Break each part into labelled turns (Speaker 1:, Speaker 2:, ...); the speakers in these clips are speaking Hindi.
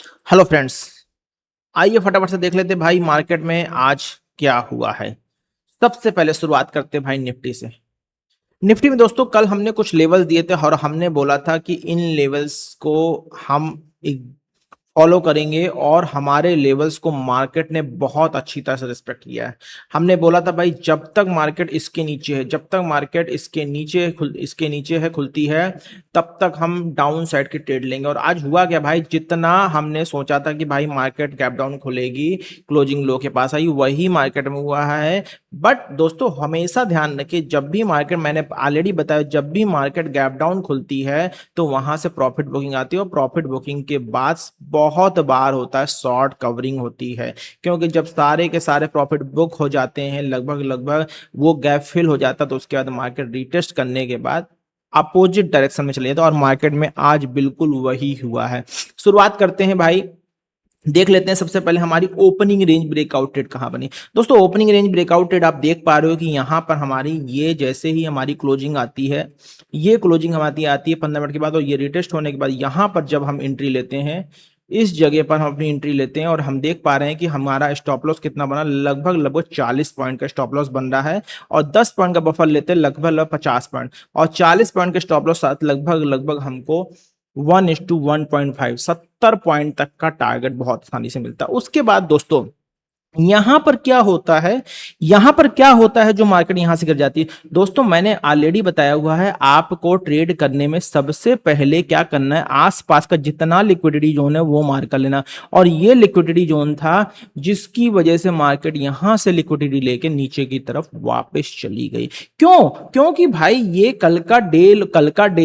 Speaker 1: Hello friends. आइए फटाफट से देख लेते हैं भाई मार्केट में आज क्या हुआ है। सबसे पहले शुरुआत करते हैं भाई निफ्टी से। निफ्टी में दोस्तों कल हमने कुछ लेवल्स दिए थे और हमने बोला था कि इन लेवल्स को हम फॉलो करेंगे और हमारे लेवल्स को मार्केट ने बहुत अच्छी तरह से रिस्पेक्ट किया है। हमने बोला था भाई जब तक मार्केट इसके नीचे है, जब तक मार्केट इसके नीचे है खुलती है, तब तक हम डाउन साइड की ट्रेड लेंगे। और आज हुआ क्या भाई, जितना हमने सोचा था कि भाई मार्केट गैप डाउन खुलेगी, क्लोजिंग लो के पास आई, वही मार्केट में हुआ है। बट दोस्तों हमेशा ध्यान रखिए, जब भी मार्केट, मैंने ऑलरेडी बताया, जब भी मार्केट गैप डाउन खुलती है तो वहां से प्रॉफिट बुकिंग आती है और प्रॉफिट बुकिंग के बाद बहुत बार होता है शॉर्ट कवरिंग होती है। क्योंकि जब सारे के सारे प्रॉफिट बुक हो जाते हैं, लगभग लगभग वो गैप फिल हो जाता है, तो उसके बाद मार्केट रिटेस्ट करने के बाद अपोजिट डायरेक्शन में चले जाता है। और मार्केट में आज बिल्कुल वही हुआ है। शुरुआत करते हैं भाई, देख लेते हैं सबसे पहले हमारी ओपनिंग रेंज ब्रेकआउट ट्रेड कहां बनी। दोस्तों ओपनिंग रेंज ब्रेकआउट ट्रेड आप देख पा रहे हो कि यहां पर हमारी ये जैसे ही हमारी क्लोजिंग आती है, ये क्लोजिंग हमारी आती है 15 मिनट के बाद, और ये रिटेस्ट होने के बाद यहां पर जब हम एंट्री लेते हैं, इस जगह पर हम अपनी एंट्री लेते हैं और हम देख पा रहे हैं कि हमारा स्टॉप लॉस कितना बना, लगभग लगभग 40 पॉइंट का स्टॉप लॉस बन रहा है। और 10 पॉइंट का बफर लेते हैं, लगभग लगभग 50 पॉइंट, और 40 पॉइंट के स्टॉप लॉस साथ लगभग लगभग हमको 1:1.5 70 पॉइंट तक का टारगेट बहुत आसानी से मिलता है। उसके बाद दोस्तों यहां पर क्या होता है, यहां पर क्या होता है जो मार्केट यहां से गिर जाती है। दोस्तों मैंने ऑलरेडी बताया हुआ है, आपको ट्रेड करने में सबसे पहले क्या करना है, आसपास का जितना लिक्विडिटी जोन है वो मार कर लेना। और ये लिक्विडिटी जोन था जिसकी वजह से मार्केट यहां से लिक्विडिटी लेके नीचे की तरफ वापस चली गई। क्यों? क्योंकि भाई ये कल का डे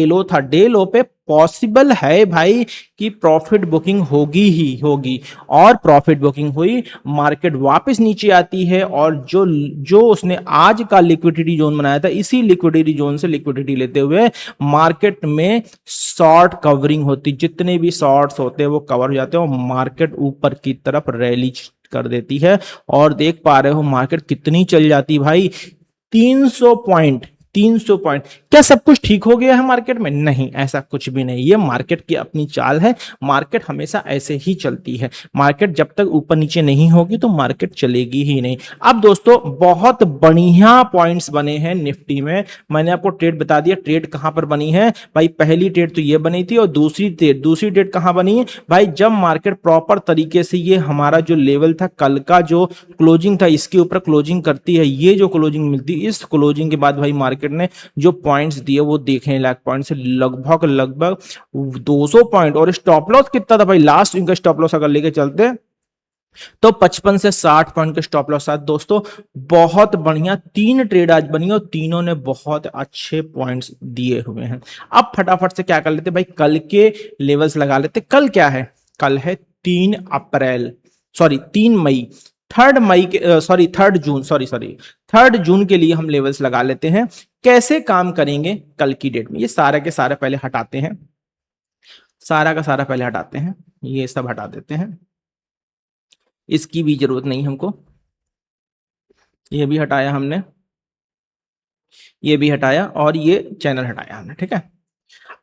Speaker 1: लो था। डे लो पे पॉसिबल है भाई कि प्रॉफिट बुकिंग होगी ही होगी, और प्रॉफिट बुकिंग हुई, मार्केट वापस नीचे आती है, और जो जो उसने आज का लिक्विडिटी जोन बनाया था, इसी लिक्विडिटी जोन से लिक्विडिटी लेते हुए मार्केट में शॉर्ट कवरिंग होती, जितने भी शॉर्ट्स होते हैं वो कवर हो जाते हैं और मार्केट ऊपर की तरफ रैली कर देती है। और देख पा रहे हो मार्केट कितनी चल जाती भाई, 300 पॉइंट, 300 पॉइंट। क्या सब कुछ ठीक हो गया है मार्केट में? नहीं, ऐसा कुछ भी नहीं। ये मार्केट की अपनी चाल है, मार्केट हमेशा ऐसे ही चलती है। मार्केट जब तक ऊपर नीचे नहीं होगी तो मार्केट चलेगी ही नहीं। अब दोस्तों बहुत बढ़िया पॉइंट्स बने हैं निफ्टी में। मैंने आपको ट्रेड बता दिया, ट्रेड कहां पर बनी है भाई। पहली ट्रेड तो ये बनी थी, और दूसरी ट्रेड कहां बनी है भाई, जब मार्केट प्रॉपर तरीके से ये हमारा जो लेवल था, कल का जो क्लोजिंग था, इसके ऊपर क्लोजिंग करती है, ये जो क्लोजिंग मिलती है, इस क्लोजिंग के बाद भाई मार्केट ने जो पॉइंट्स दिए वो देखने लायक पॉइंट से, लगभग लगभग 200 पॉइंट। और स्टॉप लॉस कितना था भाई, लास्ट इनका स्टॉप लॉस अगर लेके चलते तो 55 से 60 पॉइंट के स्टॉप लॉस साथ दोस्तों बहुत बढ़िया 3 ट्रेड आज बनी और तीनों ने बहुत अच्छे पॉइंट्स दिए हुए हैं। अब फटाफट से क्या कर लेते भाई, कल के लेवल्स लगा लेते। कल क्या है, कल है 3 अप्रैल, सॉरी 3 मई, 3 मई के सॉरी 3 जून, सॉरी 3 जून के लिए हम लेवल्स लगा लेते हैं। कैसे काम करेंगे कल की डेट में, ये सारा के सारा पहले हटाते हैं, सारा का सारा पहले हटाते हैं, ये सब हटा देते हैं, इसकी भी जरूरत नहीं हमको, ये भी हटाया हमने, ये भी हटाया, और ये चैनल हटाया हमने, ठीक है।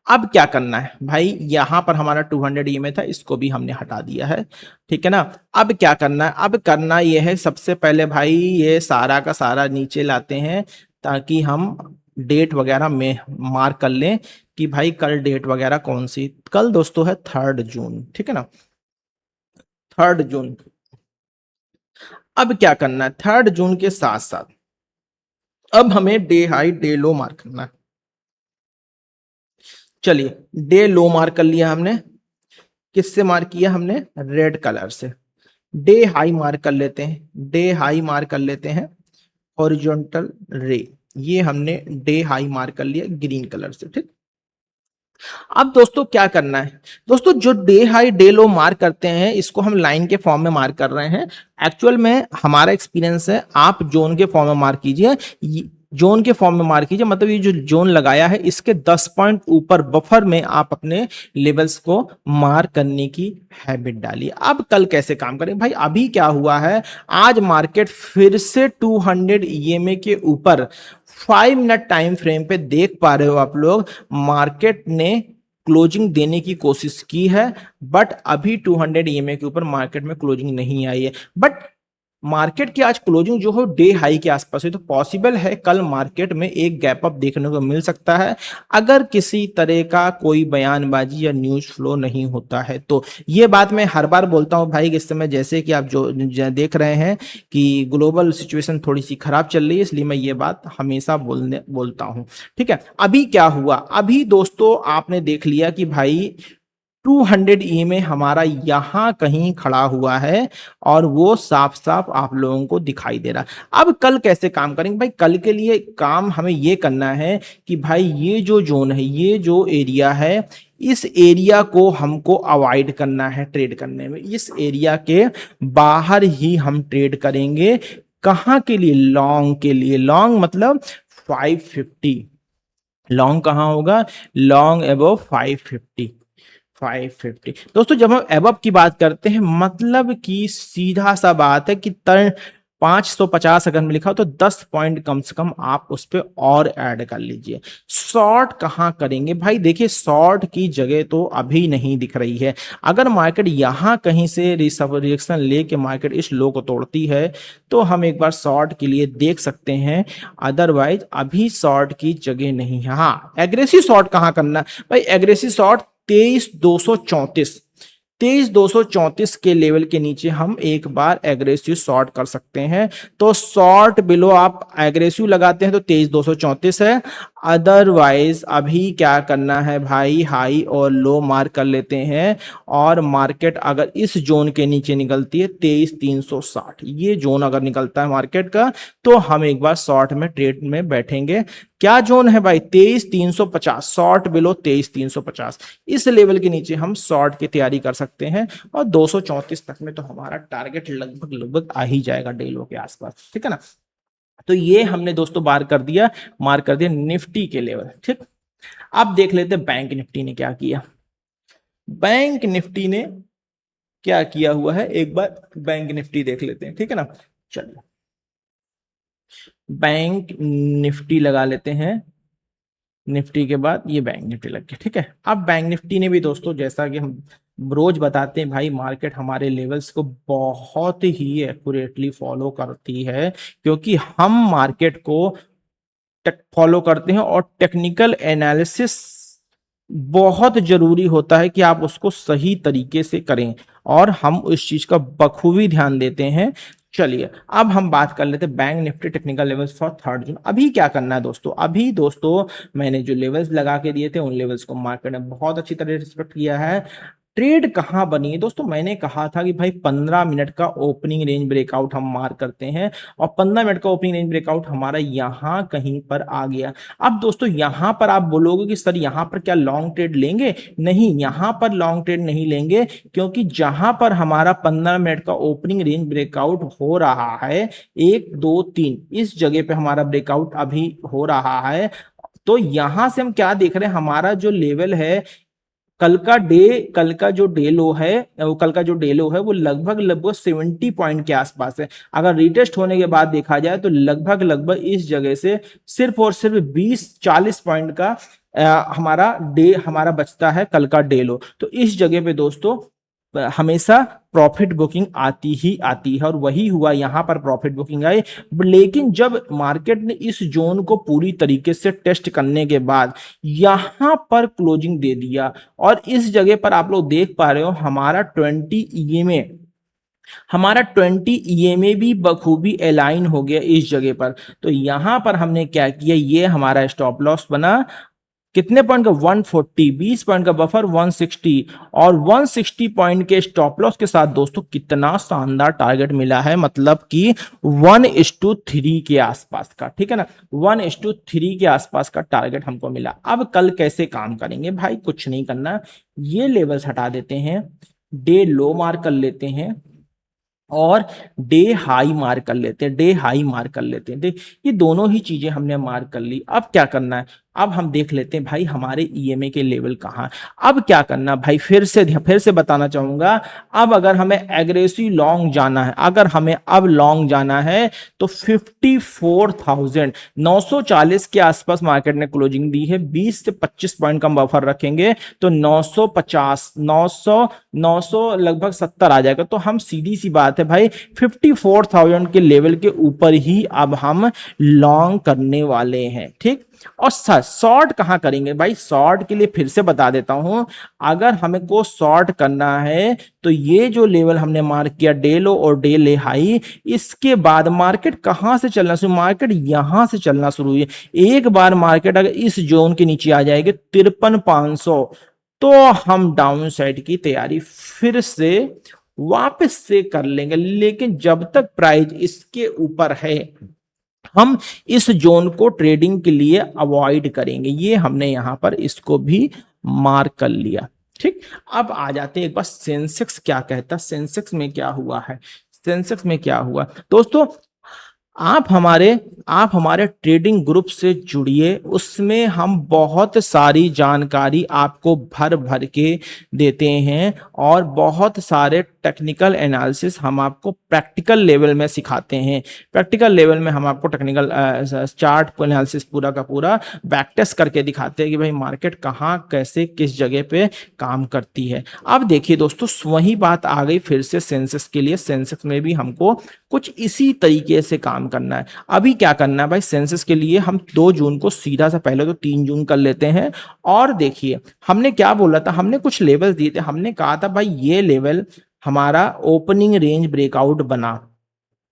Speaker 1: अब क्या करना है भाई, यहां पर हमारा 200 ईएमए था, इसको भी हमने हटा दिया है, ठीक है ना। अब क्या करना है, अब करना ये है, सबसे पहले भाई ये सारा का सारा नीचे लाते हैं, ताकि हम डेट वगैरह में मार्क कर लें कि भाई कल डेट वगैरह कौन सी। कल दोस्तों है 3 जून, ठीक है ना, 3 जून। अब क्या करना है, 3 जून के साथ साथ अब हमें डे हाई डे लो मार्क करना है। चलिए डे लो मार्क कर लिया हमने, किससे मार्क किया हमने, रेड कलर से। डे हाई मार्क कर लेते हैं, डे हाई मार्क कर लेते हैं, हॉरिजॉन्टल रे, ये हमने डे हाई मार्क कर लिया ग्रीन कलर से, ठीक। अब दोस्तों क्या करना है, दोस्तों जो डे हाई डे लो मार्क करते हैं इसको हम लाइन के फॉर्म में मार्क कर रहे हैं। एक्चुअल में हमारा एक्सपीरियंस है, आप जोन के फॉर्म में मार्क कीजिए, जोन के फॉर्म में मार्क कीजिए, मतलब ये जो जोन लगाया है इसके 10 पॉइंट ऊपर बफर में आप अपने लेवल्स को मार्क करने की हैबिट डालिए। अब कल कैसे काम करें भाई, अभी क्या हुआ है, आज मार्केट फिर से 200 ईएमए के ऊपर 5 मिनट टाइम फ्रेम पे देख पा रहे हो आप लोग, मार्केट ने क्लोजिंग देने की कोशिश की है, बट अभी 200 ईएमए के ऊपर मार्केट में क्लोजिंग नहीं आई है। बट मार्केट की आज क्लोजिंग जो हो डे हाई के आसपास है, तो पॉसिबल है कल मार्केट में एक गैप अप देखने को मिल सकता है, अगर किसी तरह का कोई बयानबाजी या न्यूज फ्लो नहीं होता है तो। ये बात मैं हर बार बोलता हूं भाई, इस समय जैसे कि आप देख रहे हैं कि ग्लोबल सिचुएशन थोड़ी सी खराब चल रही है, इसलिए मैं ये बात हमेशा बोलता हूं। ठीक है, अभी क्या हुआ, अभी दोस्तों आपने देख लिया कि भाई 200 ई में हमारा यहां कहीं खड़ा हुआ है और वो साफ साफ आप लोगों को दिखाई दे रहा है। अब कल कैसे काम करेंगे भाई, कल के लिए काम हमें ये करना है कि भाई ये जो जोन है, ये जो एरिया है, इस एरिया को हमको अवॉइड करना है ट्रेड करने में। इस एरिया के बाहर ही हम ट्रेड करेंगे। कहां के लिए? लॉन्ग के लिए। लॉन्ग मतलब 550। लॉन्ग कहां होगा? Long above 550। 550 दोस्तों, जब हम एबव की बात करते हैं, मतलब कि सीधा सा बात है कि 550 अगर में लिखा हो तो 10 पॉइंट कम से कम आप उस पर और ऐड कर लीजिए। शॉर्ट कहां करेंगे भाई? देखिए, शॉर्ट की जगह तो अभी नहीं दिख रही है। अगर मार्केट यहां कहीं से रिएक्शन लेके मार्केट इस लो को तोड़ती है तो हम एक बार शॉर्ट के लिए देख सकते हैं, अदरवाइज अभी शॉर्ट की जगह नहीं है। हाँ, एग्रेसिव शॉर्ट कहां करना भाई? एग्रेसिव शॉर्ट 23,234, 23,234 के लेवल के नीचे हम एक बार एग्रेसिव शॉर्ट कर सकते हैं। तो शॉर्ट बिलो आप एग्रेसिव लगाते हैं तो 23,234 है। अदरवाइज अभी क्या करना है भाई, हाई और लो मार्क कर लेते हैं, और मार्केट अगर इस जोन के नीचे निकलती है 23,360, ये जोन अगर निकलता है मार्केट का, तो हम एक बार शॉर्ट में ट्रेड में बैठेंगे। क्या जोन है भाई? 23,350, शॉर्ट बिलो 23,350, इस लेवल के नीचे हम शॉर्ट की तैयारी कर सकते हैं। और 234 तक में तो हमारा टारगेट लगभग लगभग आ ही जाएगा डे लो के आसपास। ठीक है ना? तो ये हमने दोस्तों मार्क कर दिया निफ्टी के लेवल। ठीक, अब देख लेते हैं बैंक निफ्टी ने क्या किया। बैंक निफ्टी ने क्या किया हुआ है, एक बार बैंक निफ्टी देख लेते हैं। ठीक है ना? चलिए बैंक निफ्टी लगा लेते हैं। निफ्टी के बाद ये बैंक निफ्टी लग गया। ठीक है, अब बैंक निफ्टी ने भी दोस्तों, जैसा कि हम रोज बताते हैं भाई, मार्केट हमारे लेवल्स को बहुत ही एक्यूरेटली फॉलो करती है, क्योंकि हम मार्केट को फॉलो करते हैं और टेक्निकल एनालिसिस बहुत जरूरी होता है कि आप उसको सही तरीके से करें, और हम उस चीज का बखूबी ध्यान देते हैं। चलिए अब हम बात कर लेते हैं bank Nifty technical levels for 3 जून। अभी क्या करना है दोस्तों? अभी दोस्तों मैंने जो लेवल्स लगा के दिए थे उन लेवल्स को मार्केट ने बहुत अच्छी तरह रिस्पेक्ट किया है। ट्रेड कहां बनी है दोस्तों? मैंने कहा था कि भाई 15 मिनट का ओपनिंग रेंज ब्रेकआउट हम मार्क करते हैं, और 15 मिनट का ओपनिंग रेंज ब्रेकआउट हमारा यहां कहीं पर आ गया। अब दोस्तों यहां पर आप बोलोगे कि सर यहां पर क्या लॉन्ग ट्रेड लेंगे? नहीं, यहां पर लॉन्ग ट्रेड नहीं लेंगे, क्योंकि जहां पर हमारा 15 मिनट का ओपनिंग रेंज ब्रेकआउट हो रहा है, 1 2 3, इस जगह पे हमारा ब्रेकआउट अभी हो रहा है। तो यहां से हम क्या देख रहे हैं, हमारा जो लेवल है, कल का जो डे लो है, वो कल का जो डे लो है वो लगभग लगभग 70 पॉइंट के आसपास है। अगर रिटेस्ट होने के बाद देखा जाए तो लगभग लगभग इस जगह से सिर्फ और सिर्फ 20-40 पॉइंट का हमारा बचता है कल का डे लो। तो इस जगह पे दोस्तों हमेशा प्रॉफिट बुकिंग आती ही आती है, और वही हुआ, यहां पर प्रॉफिट बुकिंग आई। लेकिन जब मार्केट ने इस जोन को पूरी तरीके से टेस्ट करने के बाद यहां पर क्लोजिंग दे दिया, और इस जगह पर आप लोग देख पा रहे हो हमारा 20 ईएमए भी बखूबी अलाइन हो गया इस जगह पर। तो यहां पर हमने क्या किया, ये हमारा स्टॉप लॉस बना, कितने पॉइंट का? 140, 20 पॉइंट का बफर 160, और 160 पॉइंट के स्टॉप लॉस के साथ दोस्तों कितना शानदार टारगेट मिला है, मतलब कि 1:3 के आसपास का। ठीक है ना? 1:3 के आसपास का टारगेट हमको मिला। अब कल कैसे काम करेंगे भाई? कुछ नहीं करना, ये लेवल्स हटा देते हैं, डे लो मार्क कर लेते हैं, और डे हाई मार्क कर लेते हैं। देख, ये दोनों ही चीजें हमने मार्क कर ली। अब क्या करना है? अब हम देख लेते हैं भाई हमारे ईएमए के लेवल कहाँ है। अब क्या करना भाई, फिर से बताना चाहूंगा, अब अगर हमें एग्रेसिव लॉन्ग जाना है, अगर हमें अब लॉन्ग जाना है तो 54,940 के आसपास मार्केट ने क्लोजिंग दी है। 20 से 25 पॉइंट का बफर रखेंगे तो 950 900 लगभग 70 आ जाएगा। तो हम सीधी सी बात है भाई 54,000 के लेवल के ऊपर ही अब हम लॉन्ग करने वाले हैं। ठीक, और शॉर्ट कहां करेंगे भाई, शॉर्ट के लिए फिर से बता देता हूं, अगर हमें को शॉर्ट करना है तो ये जो लेवल हमने मार्क किया डे लो और डे ले हाई, इसके बाद मार्केट कहां से चलना शुरू, मार्केट यहां से चलना शुरू हुई। एक बार मार्केट अगर इस जोन के नीचे आ जाएगी 53,500, तो हम डाउन साइड की तैयारी फिर से वापस से कर लेंगे। लेकिन जब तक प्राइस इसके ऊपर है हम इस जोन को ट्रेडिंग के लिए अवॉइड करेंगे। ये हमने यहां पर इसको भी मार्क कर लिया। ठीक, अब आ जाते हैं एक बार सेंसेक्स क्या कहता है, सेंसेक्स में क्या हुआ है। सेंसेक्स में क्या हुआ दोस्तों, आप हमारे ट्रेडिंग ग्रुप से जुड़िए, उसमें हम बहुत सारी जानकारी आपको भर भर के देते हैं और बहुत सारे टेक्निकल एनालिसिस हम आपको प्रैक्टिकल लेवल में सिखाते हैं। प्रैक्टिकल लेवल में हम आपको टेक्निकल चार्ट एनालिसिस पूरा का पूरा बैक टेस्ट करके दिखाते हैं कि भाई मार्केट कहाँ कैसे किस जगह पे काम करती है। अब देखिए दोस्तों, वही बात आ गई फिर से सेंसेक्स के लिए। सेंसेक्स में भी हमको कुछ इसी तरीके से काम करना है। अभी क्या करना है भाई, सेंसस के लिए हम 2 जून को सीधा सा, पहले तो 3 जून कर लेते हैं। और देखिए हमने क्या बोला था, हमने कुछ लेवल दिए थे, हमने कहा था भाई ये लेवल हमारा ओपनिंग रेंज ब्रेकआउट बना,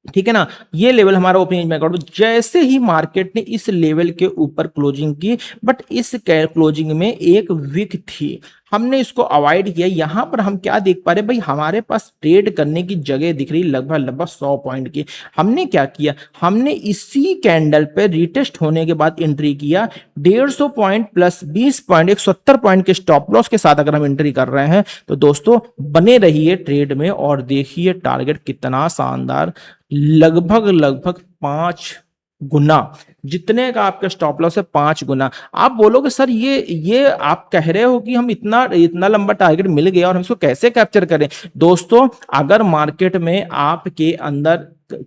Speaker 1: ठीक है ना, ये लेवल हमारा ओपनिंग ब्रेकआउट। जैसे ही मार्केट ने इस लेवल के ऊपर क्लोजिंग की, बट इस क्लोजिंग में एक विक थी, हमने इसको अवॉइड किया। यहां पर हम क्या देख पा रहे भाई, हमारे पास ट्रेड करने की जगह दिख रही लगभग 100 पॉइंट की। हमने क्या किया, हमने इसी कैंडल पे रिटेस्ट होने के बाद एंट्री किया 150 पॉइंट प्लस 20 पॉइंट 170 पॉइंट के स्टॉप लॉस के साथ अगर हम एंट्री कर रहे हैं तो दोस्तों बने रहिए ट्रेड में और देखिए टारगेट कितना शानदार, लगभग 5 गुना, जितने का आपका स्टॉप लॉस है 5 गुना। आप बोलोगे सर ये आप कह रहे हो कि हम इतना लंबा टारगेट मिल गया और हम इसको कैसे कैप्चर करें। दोस्तों अगर मार्केट में आपके अंदर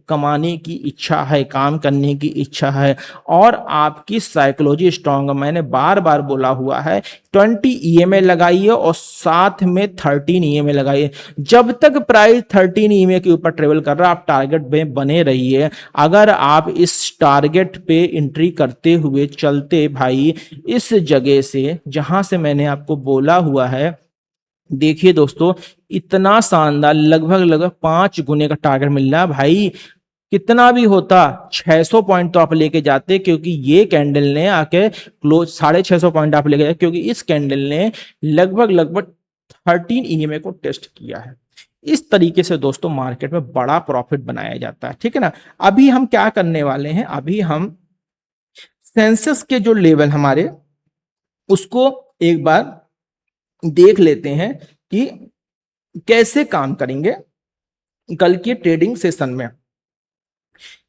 Speaker 1: कमाने की इच्छा है, काम करने की इच्छा है और आपकी साइकोलॉजी स्ट्रांग है, मैंने बार बार बोला हुआ है 20 ईएमए लगाइए और साथ में 13 ईएमए लगाइए। जब तक प्राइस 13 ईएमए के ऊपर ट्रेवल कर रहा है आप टारगेट में बने रहिए। अगर आप इस टारगेट पे एंट्री करते हुए चलते भाई इस जगह से जहां से मैंने आपको बोला हुआ है, देखिए दोस्तों इतना शानदार लगभग 5 गुने का टारगेट मिल रहा है भाई। कितना भी होता 600 पॉइंट तो आप लेके जाते, क्योंकि ये कैंडल ने आके क्लोज 650 पॉइंट आप लेके जाते, क्योंकि इस कैंडल ने लगभग 13 ईएमए को टेस्ट किया है। इस तरीके से दोस्तों मार्केट में बड़ा प्रॉफिट बनाया जाता है, ठीक है ना। अभी हम क्या करने वाले हैं, अभी हम सेंसेक्स के जो लेवल हमारे उसको एक बार देख लेते हैं कि कैसे काम करेंगे कल के ट्रेडिंग सेशन में,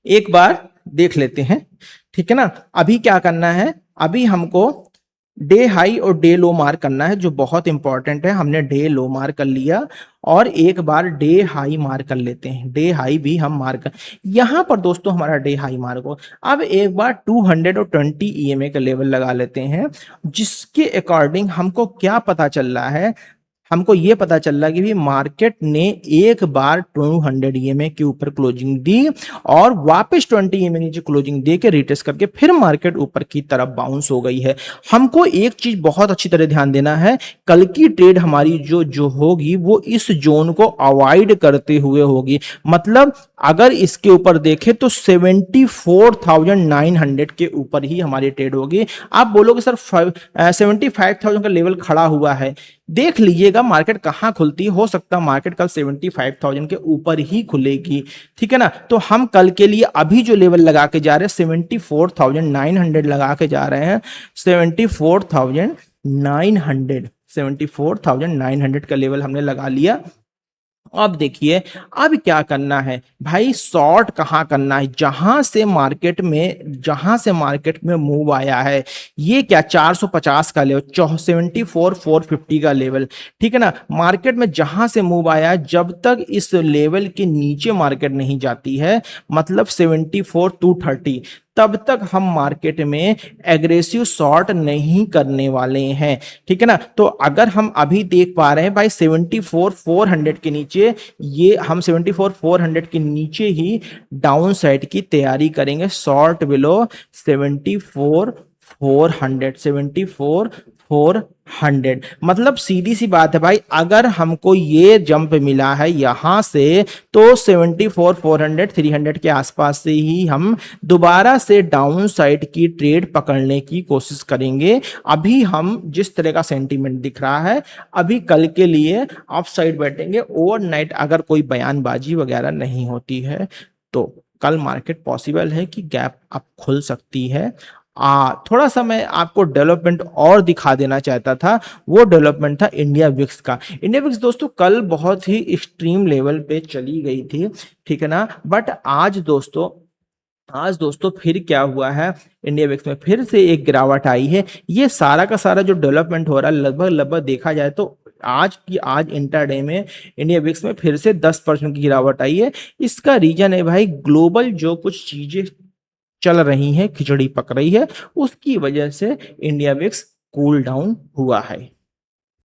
Speaker 1: एक बार देख लेते हैं, ठीक है ना। अभी क्या करना है, अभी हमको डे हाई और डे लो मार्क करना है, जो बहुत इंपॉर्टेंट है। हमने डे लो मार्क कर लिया और एक बार डे हाई मार्क कर लेते हैं। डे हाई भी हम मार्क कर, यहां पर दोस्तों हमारा डे हाई मार्क हो। अब एक बार 220 ईएमए का लेवल लगा लेते हैं, जिसके अकॉर्डिंग हमको क्या पता चल रहा है, हमको ये पता चल रहा है कि भी मार्केट ने एक बार 200 ईएमए के ऊपर क्लोजिंग दी और वापस 20 ईएमए नीचे क्लोजिंग दे के रिटेस्ट करके फिर मार्केट ऊपर की तरफ बाउंस हो गई है। हमको एक चीज बहुत अच्छी तरह ध्यान देना है, कल की ट्रेड हमारी जो होगी वो इस जोन को अवॉइड करते हुए होगी। मतलब अगर इसके ऊपर देखें तो 74,900 के ऊपर ही हमारी ट्रेड होगी। आप बोलोगे सर 75,000 का लेवल खड़ा हुआ है, देख लीजिएगा मार्केट कहां खुलती है, हो सकता है मार्केट कल 75,000 के ऊपर ही खुलेगी, ठीक है ना। तो हम कल के लिए अभी जो लेवल लगा के जा रहे हैं 74,900 लगा के जा रहे हैं। 74,900 का लेवल हमने लगा लिया। अब देखिए, अब क्या करना है भाई, शॉर्ट कहाँ करना है, जहां से मार्केट में मूव आया है, ये क्या 450 का लेवल, 74 450 का लेवल, ठीक है ना। मार्केट में जहां से मूव आया है, जब तक इस लेवल के नीचे मार्केट नहीं जाती है, मतलब 74 230, तब तक हम मार्केट में एग्रेसिव शॉर्ट नहीं करने वाले हैं, ठीक है ना। तो अगर हम अभी देख पा रहे हैं भाई 74 400 के नीचे, ये हम 74 400 के नीचे ही डाउन साइड की तैयारी करेंगे, शॉर्ट बिलो 74 400, मतलब सीधी सी बात है भाई, अगर हमको ये जंप मिला है यहां से, तो 74 400 300 के आसपास से ही हम दोबारा से डाउन साइड की ट्रेड पकड़ने की कोशिश करेंगे। अभी हम जिस तरह का सेंटीमेंट दिख रहा है, अभी कल के लिए अप साइड बैठेंगे, ओवरनाइट अगर कोई बयानबाजी वगैरह नहीं होती है तो कल मार्केट पॉसिबल है कि गैप अप खुल सकती है। थोड़ा सा मैं आपको डेवलपमेंट और दिखा देना चाहता था, वो डेवलपमेंट था इंडिया विक्स का। इंडिया विक्स दोस्तों कल बहुत ही एक्सट्रीम लेवल पे चली गई थी, ठीक है ना। बट आज दोस्तों फिर क्या हुआ है, इंडिया विक्स में फिर से एक गिरावट आई है। ये सारा का सारा जो डेवलपमेंट हो रहा है, लगभग लगभग देखा जाए तो आज इंटरडे में इंडिया विक्स में फिर से 10% की गिरावट आई है। इसका रीजन है भाई, ग्लोबल जो कुछ चीजें चल रही हैं, खिचड़ी पक रही है, उसकी वजह से इंडिया विक्स कूल डाउन हुआ है।